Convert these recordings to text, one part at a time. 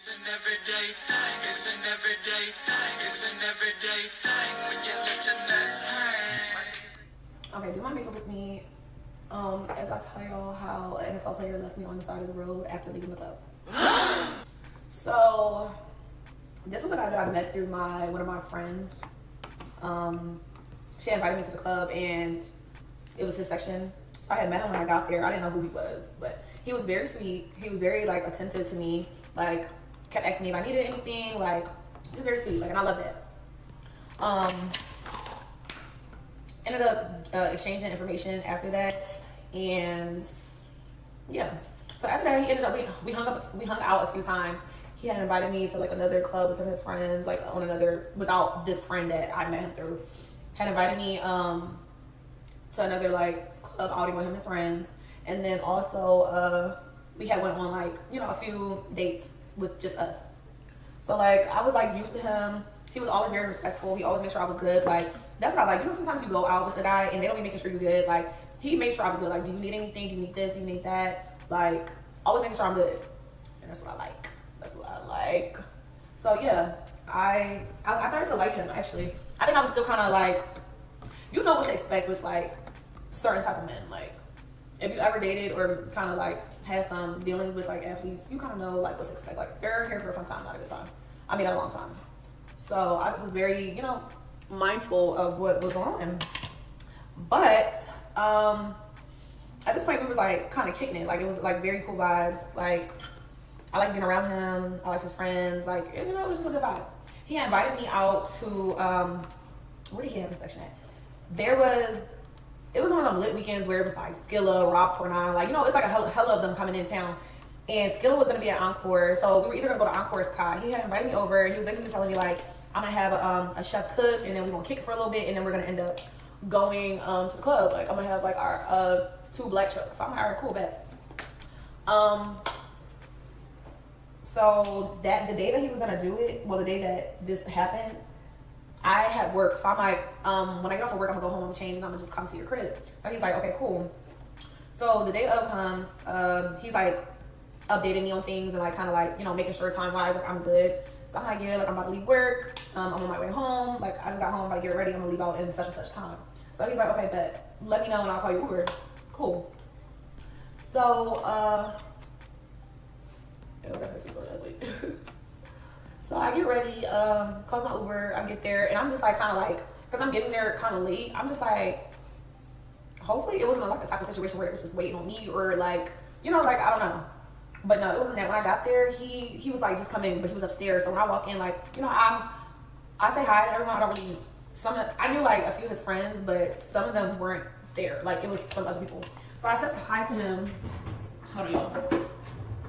It's an everyday thing. It's an everyday thing. It's an everyday thing when you let your nuts hang. Okay, do my makeup with me. As I tell y'all how an NFL player left me on the side of the road after leaving the club. So this was a guy that I met through one of my friends. She invited me to the club and it was his section. So I had met him when I got there. I didn't know who he was, but he was very sweet. He was very like attentive to me. Like kept asking me if I needed anything. Like just very sweet. Like, and I love that. Ended up exchanging information after that, and yeah. So after that, he ended up we hung out a few times. He had invited me to like another club with him and his friends, like on another without this friend that I met him through. Had invited me to another like club outing with him and his friends, and then also we had went on like a few dates with just us. So like I was like used to him. He was always very respectful. He always made sure I was good. Like that's what I like. Sometimes you go out with a guy and they don't be making sure you're good. Like he made sure I was good. Like, do you need anything? Do you need this? Do you need that? Like always making sure I'm good. And that's what I like. That's what I like. So yeah, I started to like him actually. I think I was still kind of like, what to expect with like certain type of men. Like if you ever dated or kind of like had some dealings with like athletes, you kind of know like what to expect. Like they're here for a fun time, not a good time. I mean, a long time. So I just was very, mindful of what was going on. But at this point, we was like kind of kicking it. Like it was like very cool vibes. Like I like being around him. I like his friends. Like it was just a good vibe. He invited me out to where did he have his section at? It was one of them lit weekends where it was like Skilla, Rob 49, like it's like a hella of them coming in town. And Skilla was gonna be at Encore, so we were either gonna go to Encore's Kai. He had invited me over. He was basically telling me like I'm gonna have a chef cook, and then we're gonna kick it for a little bit, and then we're gonna end up going to the club. Like I'm gonna have like our 2 black trucks. So I'm like, alright, cool, bet. So that the day that he was gonna do it, well, the day that this happened, I had work. So I'm like, when I get off of work, I'm gonna go home, I'm gonna change, and I'm gonna just come to your crib. So he's like, okay, cool. So the day of comes, he's like updating me on things and like kind of like making sure time wise like I'm good. So I'm like, yeah, like I'm about to leave work. I'm on my way home. Like I just got home, I'm about to get ready. I'm gonna leave out in such and such time. So he's like, okay, bet. Let me know and I'll call you Uber. Cool. So this is really ugly. So I get ready, call my Uber. I get there and I'm just like kind of like, because I'm getting there kind of late. I'm just like, hopefully it wasn't like a type of situation where it was just waiting on me or like like I don't know. But no, it wasn't that. When I got there, he was like just coming, but he was upstairs. So when I walk in, like I say hi to everyone. I don't really I knew like a few of his friends, but some of them weren't there. Like it was some other people. So I said hi to him. Hold on, y'all.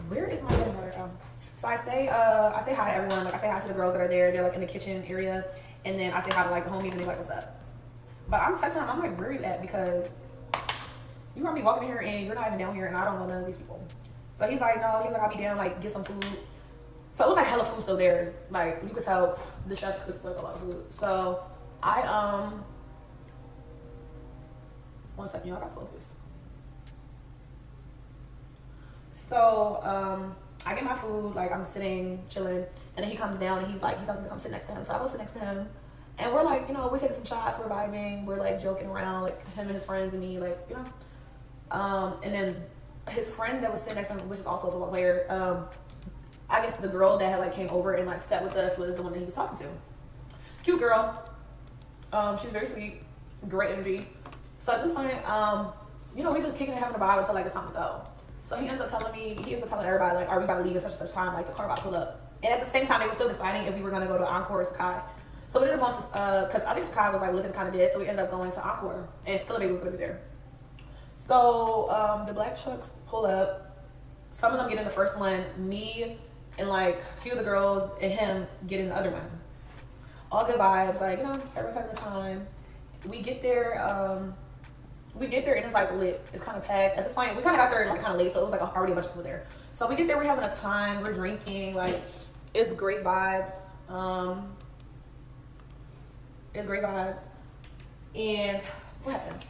Where is my setting powder? Oh. So I say hi to everyone. Like I say hi to the girls that are there. They're like in the kitchen area, and then I say hi to like the homies, and they like, what's up? But I'm texting him. I'm like, where are you at? Because you gonna be walking in here and you're not even down here, and I don't know none of these people. So he's like, no, he's like, I'll be down, like, get some food. So it was like hella food still there. Like, you could tell the chef cooked like a lot of food. So I, one second, y'all, I gotta focus. So, I get my food, like, I'm sitting, chilling, and then he comes down and he tells me to come sit next to him. So I go sit next to him, and we're like, we're taking some shots, we're vibing, we're like joking around, like him and his friends and me, like, and then his friend that was sitting next to him, which is also a football player, I guess the girl that had like came over and like sat with us was the one that he was talking to. Cute girl. She was very sweet, great energy. So at this point, we just kicking and having a vibe until like it's time to go. So he ends up telling everybody like, are we about to leave at such and such time? Like the car about to pull up. And at the same time, they were still deciding if we were gonna go to Encore or Sakai. So we ended up going to, cause I think Sakai was like looking kind of dead. So we ended up going to Encore, and Skilla was gonna be there. So the black trucks pull up. Some of them get in the first one. Me and like a few of the girls and him get in the other one. All good vibes, like everyone's having a time. We get there and it's like lit. It's kind of packed. At this point, we kind of got there like kind of late, so it was like already a bunch of people there. So we get there, we're having a time, we're drinking, like it's great vibes. It's great vibes. And what happens?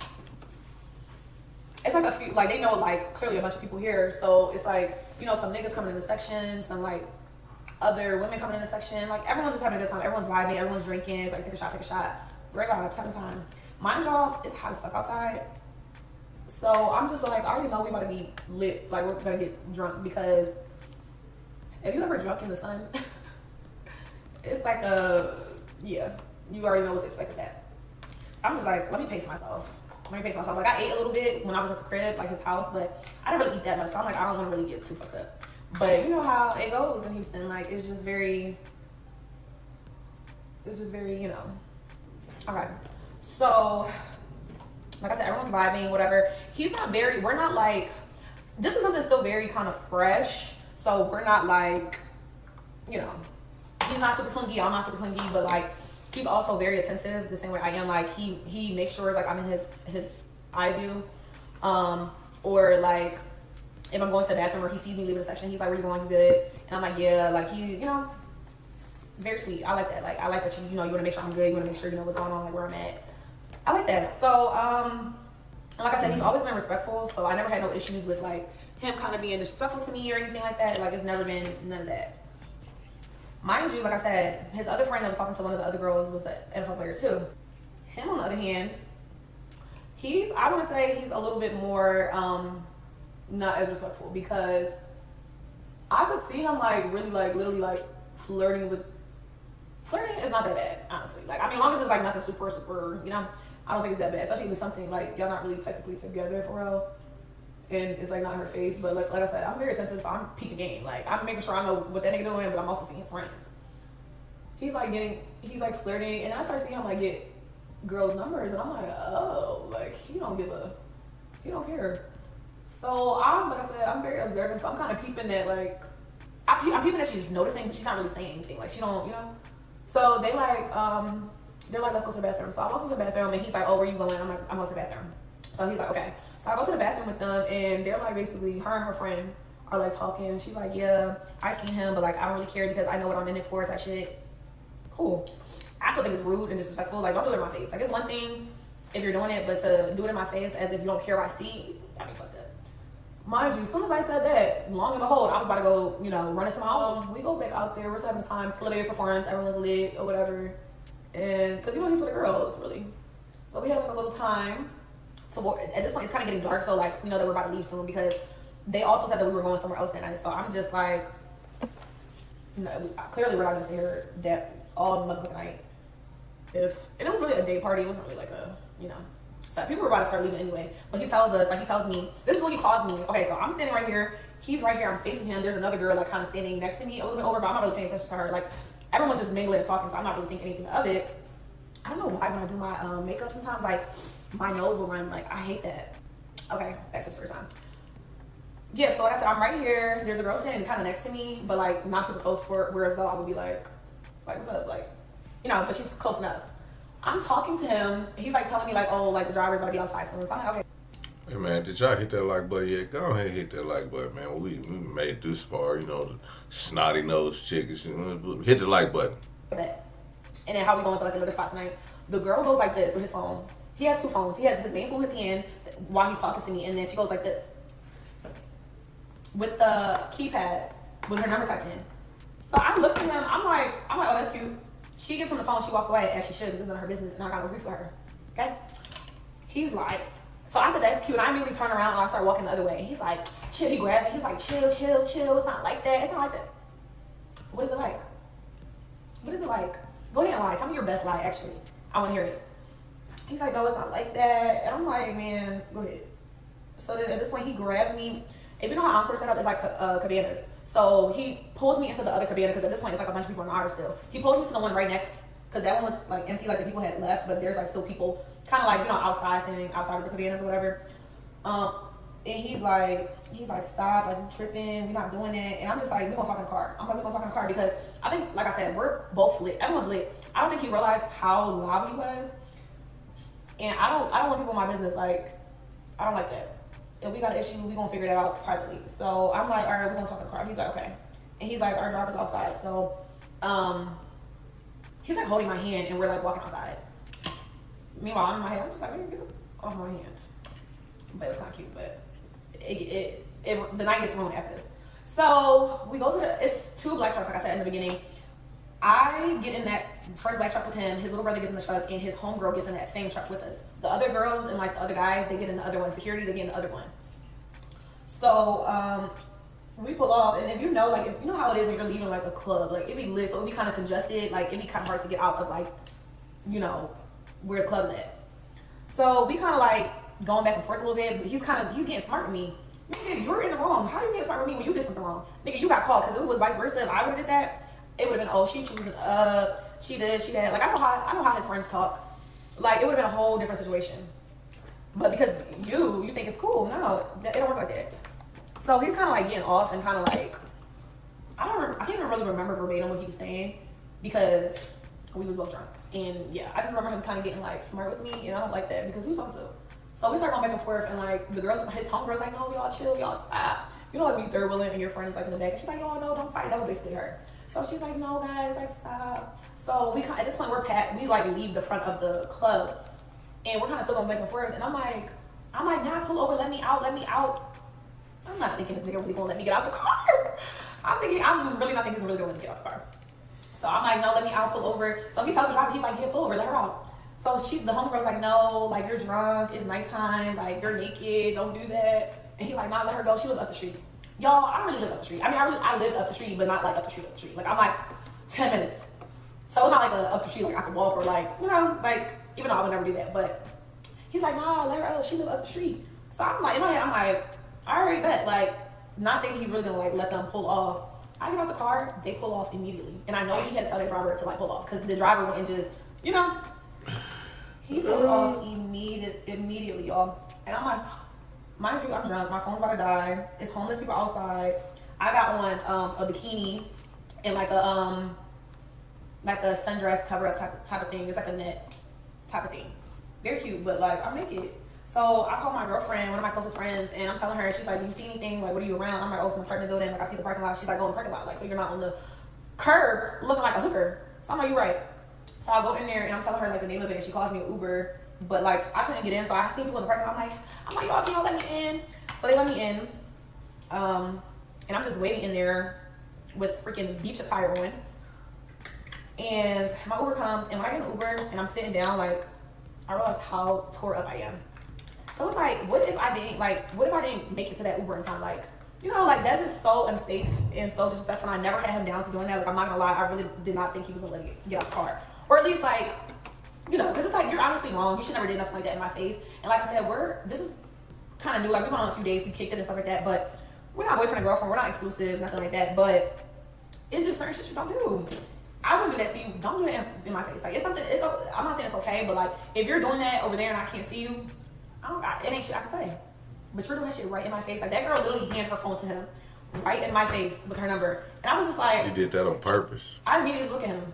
It's like a few, like they know like clearly a bunch of people here, so it's like some niggas coming in the section, some like other women coming in the section. Like, everyone's just having a good time. Everyone's vibing. Everyone's drinking. It's like, take a shot, take a shot. Great vibes, having time. Mind y'all, it's hot as fuck outside. So I'm just like, I already know we about to be lit. Like, we're gonna get drunk because have you ever drunk in the sun? It's like yeah, you already know what's expected that. So I'm just like, let me pace myself. Like, I ate a little bit when I was at the crib, like his house, but I didn't really eat that much. So I'm like, I don't want to really get too fucked up. But you know how it goes in Houston. Like, it's just very, you know. Okay. So, like I said, everyone's vibing, whatever. We're not like, this is something still very kind of fresh. So we're not like, you know, he's not super clingy, I'm not super clingy, but like, he's also very attentive the same way I am. Like, he makes sure like I'm in his eye view. Or like, if I'm going to the bathroom or he sees me leaving the section, he's like, where you going, you good? And I'm like, yeah, like he, you know, very sweet. I like that. Like, I like that you know, you want to make sure I'm good. You want to make sure you know what's going on, like where I'm at. I like that. So, and like I said, he's always been respectful. So I never had no issues with like him kind of being disrespectful to me or anything like that. Like, it's never been none of that. Mind you, like I said, his other friend that was talking to one of the other girls was the NFL player too. Him, on the other hand, I want to say he's a little bit more, not as respectful, because I could see him like really like literally like flirting is not that bad, honestly. Like, I mean, as long as it's like nothing super, you know, I don't think it's that bad, especially if it's something like y'all not really technically together for real and it's like not her face. But like I said, I'm very attentive, so I'm peeping game. Like, I'm making sure I know what that nigga doing, but I'm also seeing his friends. He's like flirting, and then I start seeing him like get girls' numbers, and I'm like, oh, like he don't care. So like I said, I'm very observant, so I'm kind of peeping that like, I'm peeping that she's noticing, but she's not really saying anything. Like, she don't, you know. So they're like, let's go to the bathroom. So I walk to the bathroom, and he's like, oh, where you going? I'm like, I'm going to the bathroom. So he's like, okay. So I go to the bathroom with them, and they're like, basically, her and her friend are like talking. She's like, yeah, I see him, but like, I don't really care because I know what I'm in it for, type shit. Cool. I still think it's rude and disrespectful. Like, don't do it in my face. Like, it's one thing if you're doing it, but to do it in my face as if you don't care what I see, I mean, fuck that. Mind you, as soon as I said that, long and behold, I was about to go, you know, run into my home. We go back out there. We're still having time. Celebrate performance. Everyone's lit or whatever. And because, you know, he's with the girls, really. So we had like a little time to walk. At this point, it's kind of getting dark. So, like, you know that we're about to leave soon because they also said that we were going somewhere else that night. So I'm just like, no, clearly we're not going to stay here that all motherfucking night. And it was really a day party. It wasn't really like a, you know. So people were about to start leaving anyway. But he tells me, this is when he calls me. Okay, so I'm standing right here. He's right here. I'm facing him. There's another girl like kind of standing next to me a little bit over, but I'm not really paying attention to her. Like, everyone's just mingling and talking, so I'm not really thinking anything of it. I don't know why when I do my makeup sometimes, like, my nose will run. Like, I hate that. Okay, that's the story time. Yeah, so like I said, I'm right here. There's a girl standing kind of next to me, but like not super close for whereas though I would be like, what's up? Like, you know, but she's close enough. I'm talking to him. He's like telling me like, oh, like the driver's gonna be outside soon. So I'm like, okay. Hey man, did y'all hit that like button yet? Go ahead and hit that like button, man. We made this far, you know, the snotty nose chickens. Hit the like button. And then how we going to like another spot tonight? The girl goes like this with his phone. He has two phones. He has his main phone in his hand while he's talking to me, and then she goes like this with the keypad with her number typed in. So I looked at him. I'm like, oh, that's cute. She gives him the phone. She walks away as she should because it's none of her business, and I got to agree for her. Okay. He's like, so I said that's cute. And I immediately turn around and I start walking the other way. He's like, chill. He grabs me. He's like, chill. It's not like that. It's not like that. What is it like? What is it like? Go ahead and lie. Tell me your best lie, actually. I want to hear it. He's like, no, it's not like that. And I'm like, man, go ahead. So then at this point, he grabs me. If you know how Encore set up, it's like cabanas. So he pulls me into the other cabana because at this point, it's like a bunch of people in ours still. He pulls me to the one right next, because that one was like empty, like the people had left, but there's like still people kind of like, you know, outside, standing outside of the cabanas or whatever. And he's like, stop, like, you tripping, we're not doing that. And I'm just like, we're gonna talk in the car. I'm like, we're gonna talk in the car because I think, like I said, we're both lit. Everyone's lit. I don't think he realized how loud he was. And I don't want people in my business. Like, I don't like that. If we got an issue, we gonna figure that out privately. So I'm like, all right, we're gonna talk in the car. He's like, okay. And he's like, our driver's outside. So, he's like holding my hand and we're like walking outside. Meanwhile, I'm in my head, I'm just like, man, get off my hand. But it's not cute, but the night gets ruined after this. So we go to it's two black trucks, like I said in the beginning. I get in that first black truck with him, his little brother gets in the truck, and his homegirl gets in that same truck with us. The other girls and like the other guys, they get in the other one. Security, they get in the other one. So we pull off, and if you know, like, if you know how it is when you're leaving like a club, like it be lit, so it be kind of congested, like it be kind of hard to get out of like, you know, where the club's at. So we kind of like going back and forth a little bit, but he's getting smart with me. Nigga, you're in the wrong. How you getting smart with me when you did something wrong? Nigga, you got caught, because if it was vice versa, if I would have did that, it would have been, oh, she choosing she did, like I know how his friends talk. Like it would have been a whole different situation. But because you think it's cool, no, it don't work like that. So he's kind of like getting off and kind of like, I can't even really remember verbatim what he was saying because we was both drunk. And yeah, I just remember him kind of getting like smart with me, and I don't like that because who's supposed to? So we start going back and forth, and like the girls, his homegirls, like, no, y'all chill, y'all stop. You know, like when you third wheeling and your friend is like in the back, and she's like, oh no, don't fight. That was basically her. So she's like, no guys, like stop. So we at this point we like leave the front of the club, and we're kind of still going back and forth, and I'm like, nah, pull over, let me out. I'm not thinking this nigga really gonna let me get out the car. I'm really not thinking he's really gonna let me get out the car. So I'm like, no, let me out, pull over. So he tells the driver, he's like, yeah, pull over, let her out. So the homegirl's like, no, like you're drunk, it's nighttime, like you're naked, don't do that. And he like, nah, let her go, she lives up the street. Y'all, I don't really live up the street. I mean, I live up the street, but not like up the street. Like I'm like 10 minutes. So it's not like a up the street, like I can walk or like, you know, like, even though I would never do that. But he's like, nah, let her out, she live up the street. So I'm like, in my head, I'm like, all right, bet. Like, not thinking he's really gonna like let them pull off. I get out the car, they pull off immediately. And I know he had to tell the driver to like pull off because the driver wouldn't just, you know, he pulls off immediately, y'all. And I'm like, mind you, I'm drunk, my phone's about to die. It's homeless people outside. I got on a bikini and like a sundress cover up type of thing. It's like a net type of thing. Very cute, but like I'm naked. So I called my girlfriend, one of my closest friends, and I'm telling her, she's like, do you see anything? Like, what are you around? I'm like, oh, from the apartment building. Like, I see the parking lot. She's like, go in the parking lot. Like, so you're not on the curb looking like a hooker. So I'm like, you're right. So I go in there, and I'm telling her, like, the name of it, and she calls me an Uber. But, like, I couldn't get in, so I see people in the parking lot. I'm like, y'all, can y'all let me in? So they let me in. And I'm just waiting in there with freaking beach attire on. And my Uber comes, and when I get in the Uber, and I'm sitting down, like, I realize how tore up I am. So it's like, what if I didn't make it to that Uber in time? Like, you know, like that's just so unsafe and so disrespectful. I never had him down to doing that. Like, I'm not gonna lie, I really did not think he was gonna let me get out the car. Or at least like, you know, because it's like, you're honestly wrong. You should never did nothing like that in my face. And like I said, this is kind of new. Like, we went on a few dates, we kicked it and stuff like that, but we're not boyfriend and girlfriend, we're not exclusive, nothing like that. But it's just certain shit you don't do. I wouldn't do that to you. Don't do that in my face. Like, it's something, I'm not saying it's okay, but like, if you're doing that over there and I can't see you, it ain't shit I can say. But you're doing that shit right in my face. Like, that girl literally handed her phone to him right in my face with her number. And I was just like... She did that on purpose. I immediately look at him.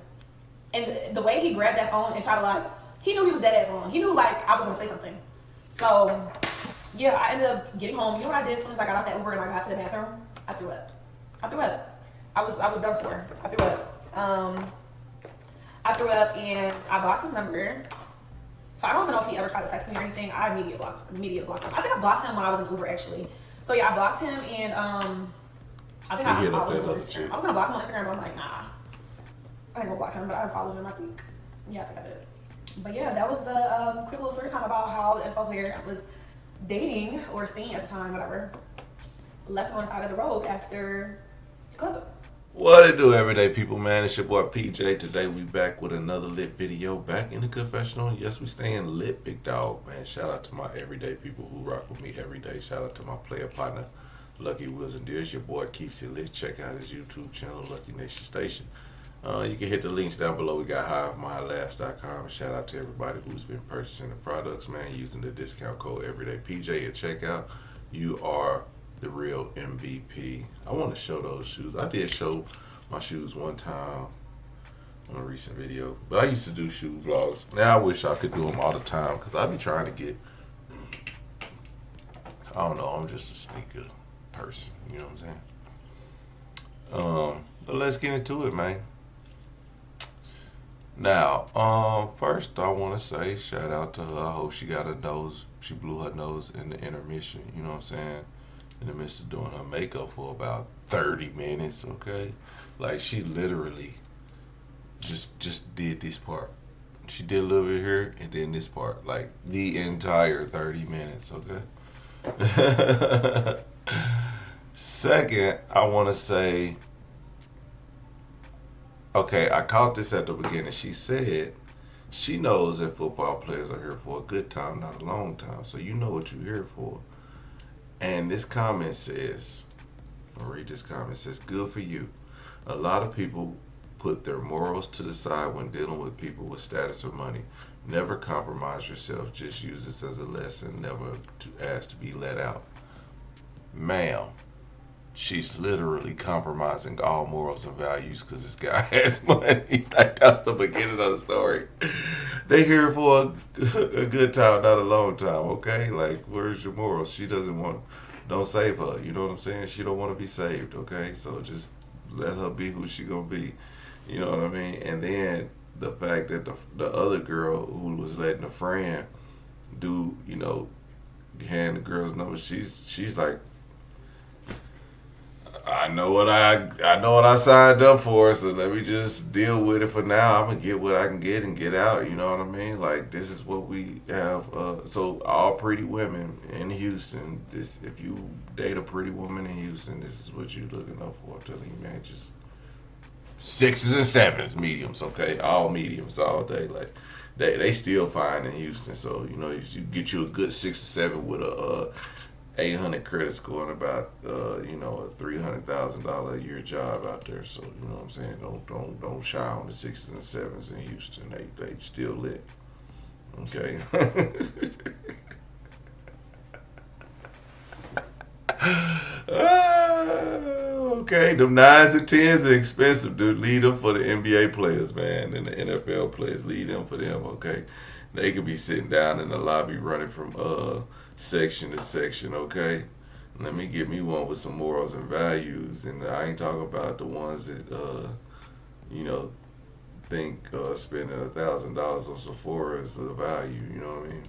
And the way he grabbed that phone and tried to like... He knew he was dead ass wrong. He knew like I was going to say something. So, yeah, I ended up getting home. You know what I did as soon as I got out that Uber and I got to the bathroom? I threw up. I was done for. I threw up and I blocked his number. So I don't even know if he ever tried to text me or anything. I immediately blocked him. I think I blocked him when I was in Uber actually. So yeah, I blocked him and I think I unfollowed him on Instagram. I was gonna block him on Instagram, but I'm like, nah. I ain't gonna block him, but I unfollowed him, I think. Yeah, I think I did. But yeah, that was the quick little story time about how the info player I was dating or seeing at the time, whatever, left me on the side of the road after the club. What it do, everyday people, man? It's your boy PJ. Today we back with another lit video, back in the confessional. Yes, we staying lit, big dog, man. Shout out to my everyday people who rock with me every day. Shout out to my player partner, Lucky Wills and Dears. Your boy keeps it lit. Check out his YouTube channel, Lucky Nation Station. You can hit the links down below. We got HiveMyLabs.com. Shout out to everybody who's been purchasing the products, man, using the discount code everydaypj at checkout. You are the real MVP. I want to show those shoes. I did show my shoes one time on a recent video, but I used to do shoe vlogs. Now I wish I could do them all the time because I be trying to get, I don't know, I'm just a sneaker person, you know what I'm saying? But let's get into it, man. Now, first I want to say shout out to her. I hope she got her nose, she blew her nose in the intermission, you know what I'm saying? in the midst of doing her makeup for about 30 minutes, okay? Like, she literally just did this part. She did a little bit here and then this part. Like, the entire 30 minutes, okay? Second, I want to say, okay, I caught this at the beginning. She said she knows that football players are here for a good time, not a long time. So you know what you're here for. And this comment says, I'll read this comment, it says, good for you. A lot of people put their morals to the side when dealing with people with status or money. Never compromise yourself. Just use this as a lesson, never to ask to be let out. Ma'am, she's literally compromising all morals and values because this guy has money. Like, that's the beginning of the story. They here for a good time, not a long time, okay? Like, where's your morals? She doesn't want, don't save her. You know what I'm saying? She don't want to be saved, okay? So just let her be who she gonna be. You know what I mean? And then the fact that the other girl who was letting a friend do, you know, hand the girl's number, she's like, I know what I signed up for, so let me just deal with it for now. I'm gonna get what I can get and get out. You know what I mean? Like, this is what we have. So all pretty women in Houston, this, if you date a pretty woman in Houston, this is what you're looking up for. I'm telling you, man, just 6s and 7s, mediums, okay, all mediums all day. Like, they still fine in Houston. So you know, you get you a good 6 or 7 with a 800 credit score and about you know, a $300,000 a year job out there. So you know what I'm saying? Don't shy on the 6s and 7s in Houston. They still lit. Okay. Okay, them 9s and 10s are expensive, dude. Leave them for the NBA players, man, and the NFL players. Leave them for them, okay? They could be sitting down in the lobby running from section to section, okay? Let me get me one with some morals and values, and I ain't talking about the ones that you know, think spending $1,000 on Sephora is a value. You know what I mean?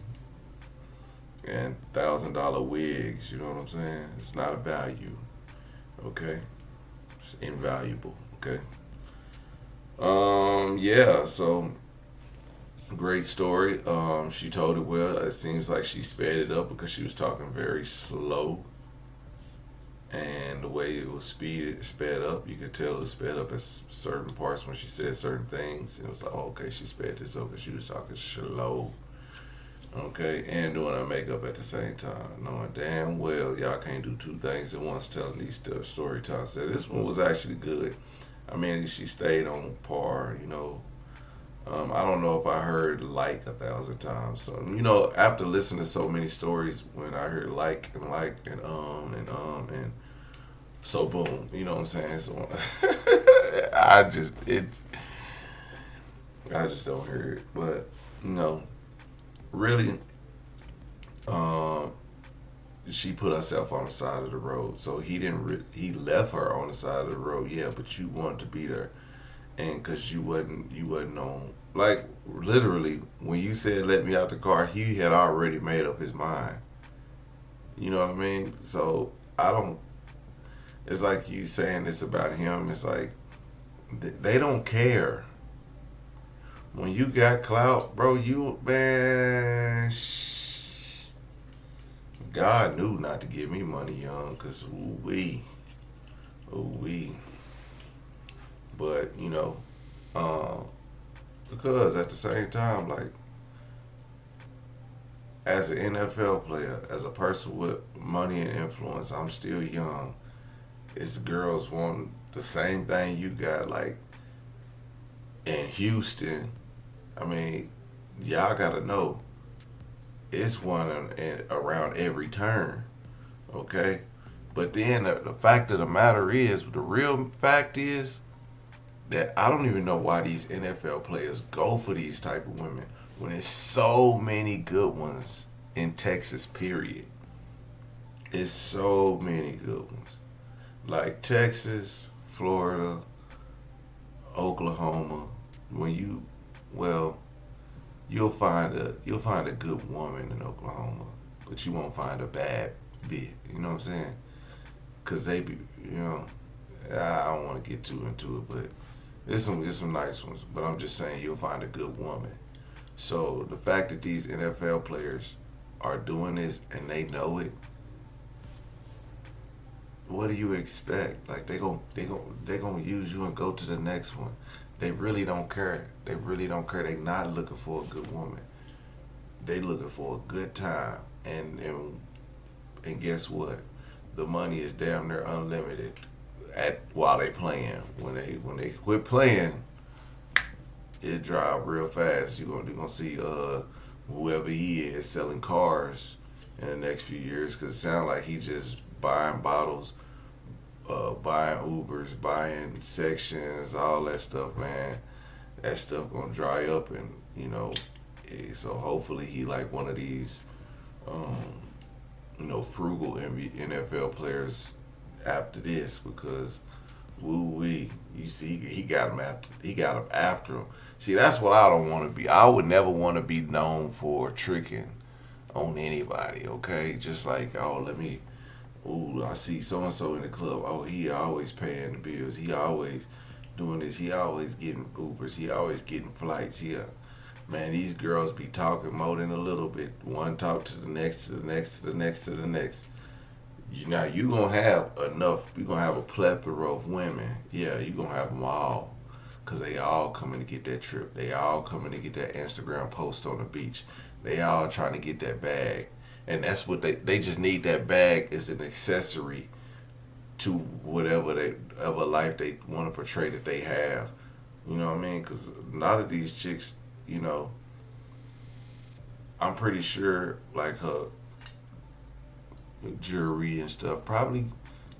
And $1,000 wigs. You know what I'm saying? It's not a value. Okay, it's invaluable. Okay. Yeah. So great story. She told it well. It seems like she sped it up because she was talking very slow, and the way it was sped up, you could tell it was sped up at certain parts when she said certain things. And it was like, oh, okay, she sped this up because she was talking slow. Okay, and doing her makeup at the same time, knowing damn well y'all can't do two things at once, telling these story times. So this one was actually good. I mean, she stayed on par, you know. I don't know if I heard like 1,000 times. So, you know, after listening to so many stories, when I heard like and so boom, you know what I'm saying? So I just don't hear it. But, you know, really, she put herself on the side of the road. So he left her on the side of the road. Yeah, but you wanted to be there, and because you wasn't on, like, literally when you said let me out the car, he had already made up his mind. You know what I mean? So I don't. It's like you saying this about him. It's like they don't care. When you got clout, bro, man, God knew not to give me money young, cause ooh-wee. But, you know, because at the same time, like, as an NFL player, as a person with money and influence, I'm still young. It's girls want the same thing you got, like, in Houston. I mean, y'all gotta know, it's one around every turn, okay? But then the fact of the matter is, the real fact is that I don't even know why these NFL players go for these type of women when there's so many good ones in Texas, period. It's so many good ones. Like Texas, Florida, Oklahoma. You'll find a good woman in Oklahoma, but you won't find a bad bitch. You know what I'm saying? cause they be, you know, I don't want to get too into it, but there's some nice ones. But I'm just saying you'll find a good woman. So the fact that these NFL players are doing this and they know it, what do you expect? Like they gonna use you and go to the next one. They really don't care. They really don't care. They not looking for a good woman. They looking for a good time. And guess what? The money is damn near unlimited while they playing. When they quit playing, it drop real fast. You're gonna see whoever he is selling cars in the next few years, because it sounds like he just buying bottles, buying Ubers, buying sections, all that stuff, man. That stuff gonna dry up, and so hopefully he like one of these, frugal NFL players after this, because woo wee, you see, he got him after him. See, that's what I don't want to be. I would never want to be known for tricking on anybody. Okay, just like, I see so and so in the club. Oh, he always paying the bills. He always doing this. He always getting Ubers. He always getting flights. Yeah, man, these girls be talking more than a little bit. One talk to the next, to the next, to the next, to the next. Now you gonna have enough. You gonna have a plethora of women. Yeah, you gonna have them all, cause they all coming to get that trip. They all coming to get that Instagram post on the beach. They all trying to get that bag, and that's what they just need. That bag as an accessory to whatever life they want to portray that they have. You know what I mean? Cause a lot of these chicks, I'm pretty sure like her jewelry and stuff probably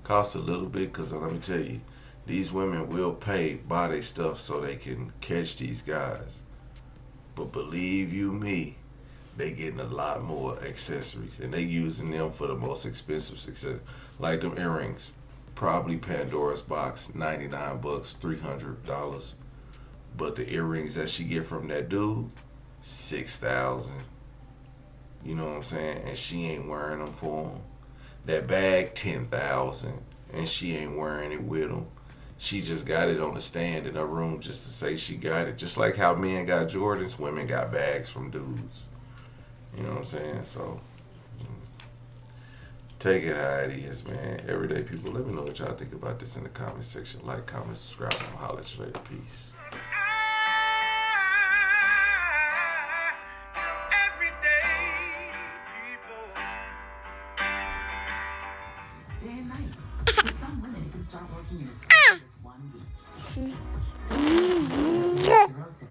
costs a little bit, because let me tell you, these women will buy their stuff so they can catch these guys. But believe you me, they getting a lot more accessories, and they using them for the most expensive success. Like them earrings, probably Pandora's box, $99, $300. But the earrings that she get from that dude, 6,000. You know what I'm saying? And she ain't wearing them for him. That bag, 10,000, and she ain't wearing it with him. She just got it on the stand in her room just to say she got it. Just like how men got Jordans, women got bags from dudes. You know what I'm saying? So take it how it is, man. Everyday people, let me know what y'all think about this in the comment section. Like, comment, subscribe, and I'll holler at you later. Peace.